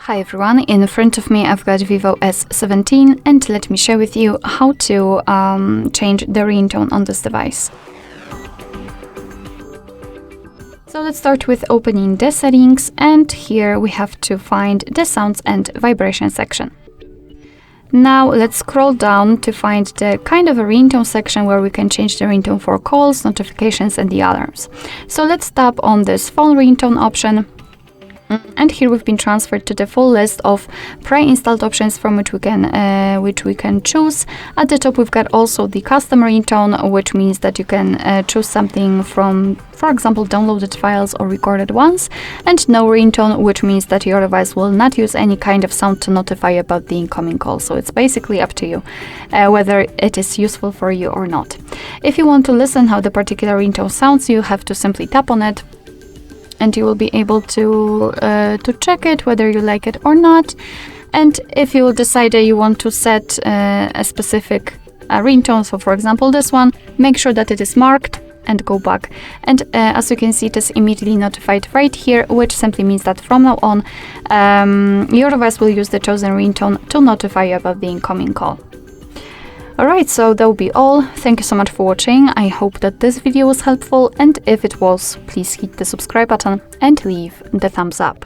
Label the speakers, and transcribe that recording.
Speaker 1: Hi everyone, in front of me I've got VIVO S17 and let me share with you how to change the ringtone on this device. So let's start with opening the settings, and here we have to find the sounds and vibration section. Now let's scroll down to find the kind of a ringtone section where we can change the ringtone for calls, notifications and the alarms. So let's tap on this phone ringtone option. And here we've been transferred to the full list of pre-installed options from which we can choose. At the top we've got also the custom ringtone, which means that you can choose something from, for example, downloaded files or recorded ones, and no ringtone, which means that your device will not use any kind of sound to notify about the incoming call. So it's basically up to you whether it is useful for you or not. If you want to listen how the particular ringtone sounds, you have to simply tap on it, and you will be able to check it, whether you like it or not. And if you decide that you want to set a specific ringtone, so for example this one, make sure that it is marked and go back. And as you can see, it is immediately notified right here, which simply means that from now on your device will use the chosen ringtone to notify you about the incoming call. Alright, so that will be all. Thank you so much for watching. I hope that this video was helpful, and if it was, please hit the subscribe button and leave the thumbs up.